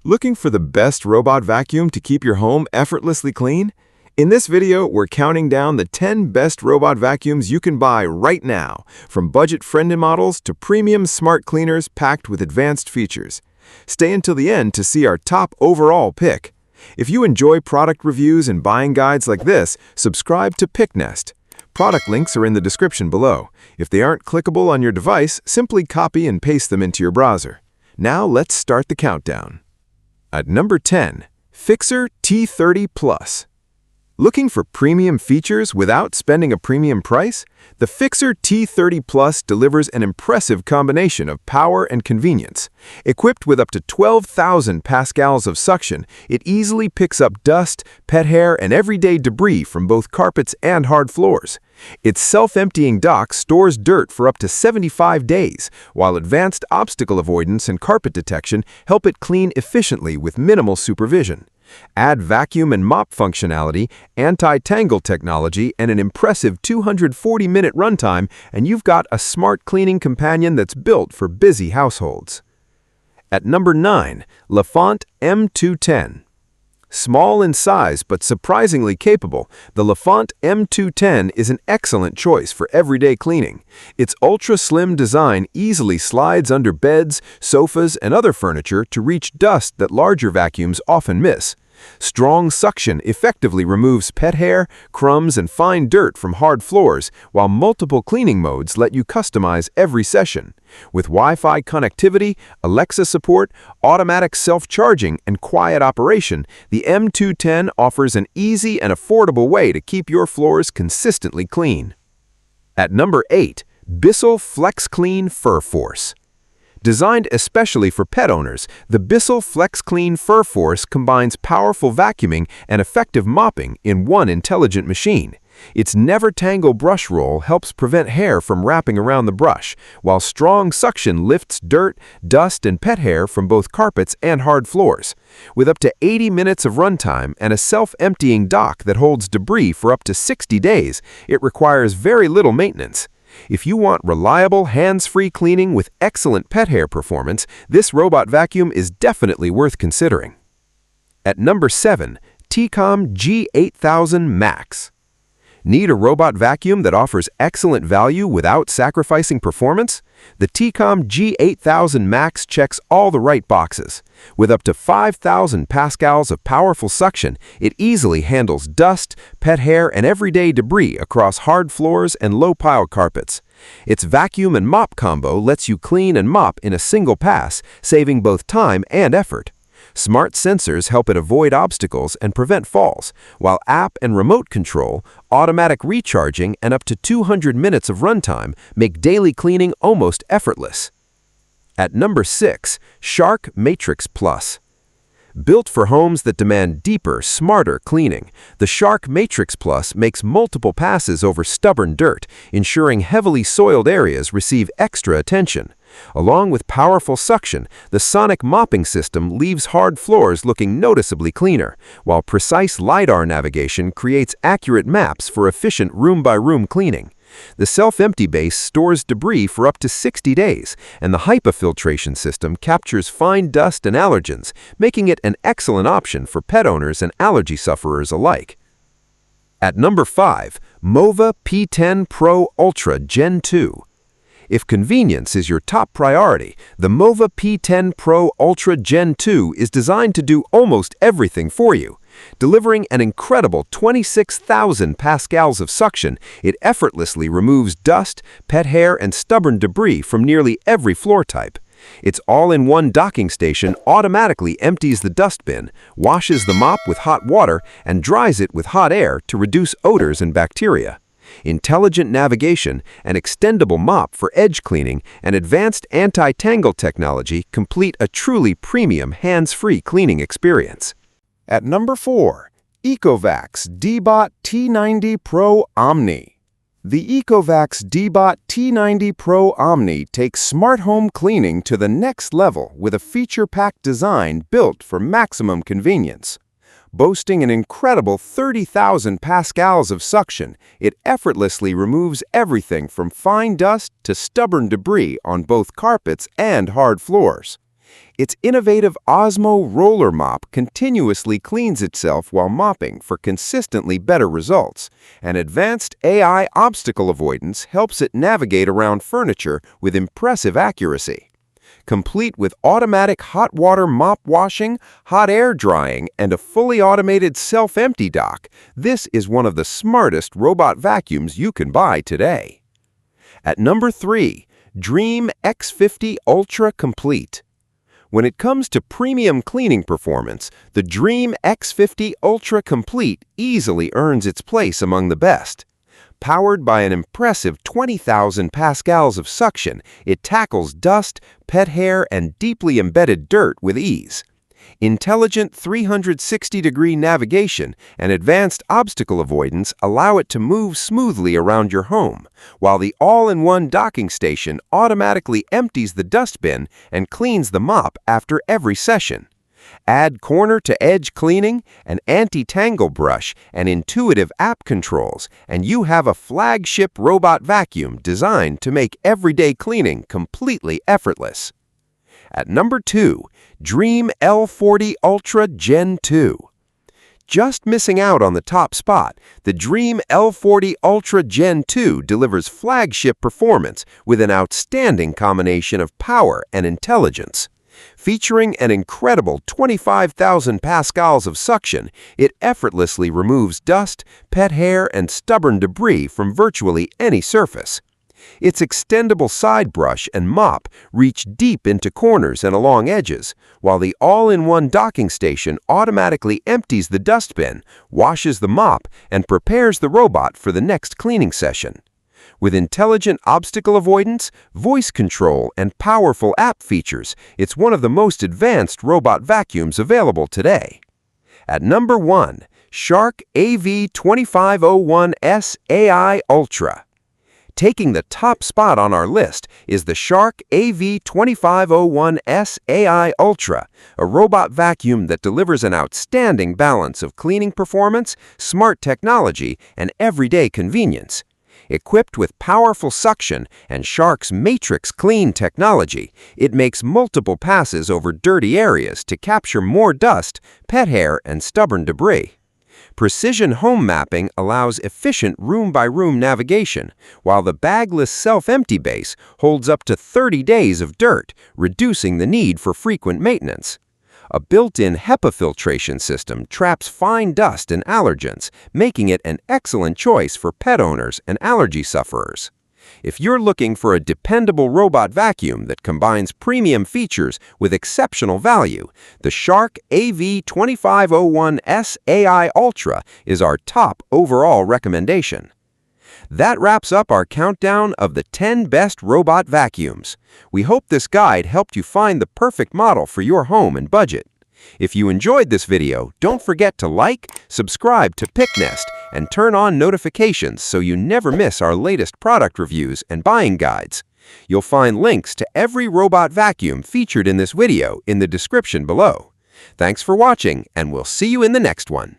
Looking for the best robot vacuum to keep your home effortlessly clean? In this video, we're counting down the 10 best robot vacuums you can buy right now, from budget-friendly models to premium smart cleaners packed with advanced features. Stay until the end to see our top overall pick. If you enjoy product reviews and buying guides like this, subscribe to PickNest. Product links are in the description below. If they aren't clickable on your device, simply copy and paste them into your browser. Now let's start the countdown. At number 10, FIXR T30 Plus. Looking for premium features without spending a premium price? The FIXR T30 Plus delivers an impressive combination of power and convenience. Equipped with up to 12,000 pascals of suction, it easily picks up dust, pet hair, and everyday debris from both carpets and hard floors. Its self-emptying dock stores dirt for up to 75 days, while advanced obstacle avoidance and carpet detection help it clean efficiently with minimal supervision. Add vacuum and mop functionality, anti-tangle technology, and an impressive 240-minute runtime, and you've got a smart cleaning companion that's built for busy households. At number 9, Lefant M210. Small in size but surprisingly capable, the Lefant M210 is an excellent choice for everyday cleaning. Its ultra-slim design easily slides under beds, sofas, and other furniture to reach dust that larger vacuums often miss. Strong suction effectively removes pet hair, crumbs, and fine dirt from hard floors, while multiple cleaning modes let you customize every session. With Wi-Fi connectivity, Alexa support, automatic self-charging, and quiet operation, the M210 offers an easy and affordable way to keep your floors consistently clean. At number 8, Bissell FlexClean FurForce. Designed especially for pet owners, the Bissell FlexClean FurForce combines powerful vacuuming and effective mopping in one intelligent machine. Its never-tangle brush roll helps prevent hair from wrapping around the brush, while strong suction lifts dirt, dust, and pet hair from both carpets and hard floors. With up to 80 minutes of runtime and a self-emptying dock that holds debris for up to 60 days, it requires very little maintenance. If you want reliable, hands-free cleaning with excellent pet hair performance, this robot vacuum is definitely worth considering. At number 7, Tikom G8000 Max. Need a robot vacuum that offers excellent value without sacrificing performance? The Tikom G8000 Max checks all the right boxes. With up to 5,000 pascals of powerful suction, it easily handles dust, pet hair, and everyday debris across hard floors and low-pile carpets. Its vacuum and mop combo lets you clean and mop in a single pass, saving both time and effort. Smart sensors help it avoid obstacles and prevent falls, while app and remote control, automatic recharging, and up to 200 minutes of runtime make daily cleaning almost effortless. At number 6, Shark Matrix Plus. Built for homes that demand deeper, smarter cleaning, the Shark Matrix Plus makes multiple passes over stubborn dirt, ensuring heavily soiled areas receive extra attention. Along with powerful suction, the sonic mopping system leaves hard floors looking noticeably cleaner, while precise LiDAR navigation creates accurate maps for efficient room-by-room cleaning. The self-empty base stores debris for up to 60 days, and the HEPA filtration system captures fine dust and allergens, making it an excellent option for pet owners and allergy sufferers alike. At number 5, MOVA P10 Pro Ultra Gen 2. If convenience is your top priority, the MOVA P10 Pro Ultra Gen 2 is designed to do almost everything for you. Delivering an incredible 26,000 pascals of suction, it effortlessly removes dust, pet hair, and stubborn debris from nearly every floor type. Its all-in-one docking station automatically empties the dustbin, washes the mop with hot water, and dries it with hot air to reduce odors and bacteria. Intelligent navigation, an extendable mop for edge cleaning, and advanced anti-tangle technology complete a truly premium hands-free cleaning experience. At number 4, ECOVACS DEEBOT T90 Pro OMNI. The ECOVACS DEEBOT T90 Pro OMNI takes smart home cleaning to the next level with a feature-packed design built for maximum convenience. Boasting an incredible 30,000 pascals of suction, it effortlessly removes everything from fine dust to stubborn debris on both carpets and hard floors. Its innovative Osmo roller mop continuously cleans itself while mopping for consistently better results, and advanced AI obstacle avoidance helps it navigate around furniture with impressive accuracy. Complete with automatic hot water mop washing, hot air drying, and a fully automated self-empty dock, this is one of the smartest robot vacuums you can buy today. At number 3, DREAME X50 Ultra Complete. When it comes to premium cleaning performance, the DREAME X50 Ultra Complete easily earns its place among the best. Powered by an impressive 20,000 pascals of suction, it tackles dust, pet hair, and deeply embedded dirt with ease. Intelligent 360-degree navigation and advanced obstacle avoidance allow it to move smoothly around your home, while the all-in-one docking station automatically empties the dustbin and cleans the mop after every session. Add corner-to-edge cleaning, an anti-tangle brush, and intuitive app controls, and you have a flagship robot vacuum designed to make everyday cleaning completely effortless. At number 2, DREAME L40 Ultra Gen 2. Just missing out on the top spot, the DREAME L40 Ultra Gen 2 delivers flagship performance with an outstanding combination of power and intelligence. Featuring an incredible 25,000 pascals of suction, it effortlessly removes dust, pet hair, and stubborn debris from virtually any surface. Its extendable side brush and mop reach deep into corners and along edges, while the all-in-one docking station automatically empties the dustbin, washes the mop, and prepares the robot for the next cleaning session. With intelligent obstacle avoidance, voice control, and powerful app features, it's one of the most advanced robot vacuums available today. At number 1, Shark AV2501S AI Ultra. Taking the top spot on our list is the Shark AV2501S AI Ultra, a robot vacuum that delivers an outstanding balance of cleaning performance, smart technology, and everyday convenience. Equipped with powerful suction and Shark's Matrix Clean technology, it makes multiple passes over dirty areas to capture more dust, pet hair, and stubborn debris. Precision home mapping allows efficient room-by-room navigation, while the bagless self-empty base holds up to 30 days of dirt, reducing the need for frequent maintenance. A built-in HEPA filtration system traps fine dust and allergens, making it an excellent choice for pet owners and allergy sufferers. If you're looking for a dependable robot vacuum that combines premium features with exceptional value, the Shark AV2501S AI Ultra is our top overall recommendation. That wraps up our countdown of the 10 best robot vacuums. We hope this guide helped you find the perfect model for your home and budget. If you enjoyed this video, don't forget to like, subscribe to PickNest, and turn on notifications so you never miss our latest product reviews and buying guides. You'll find links to every robot vacuum featured in this video in the description below. Thanks for watching, and we'll see you in the next one.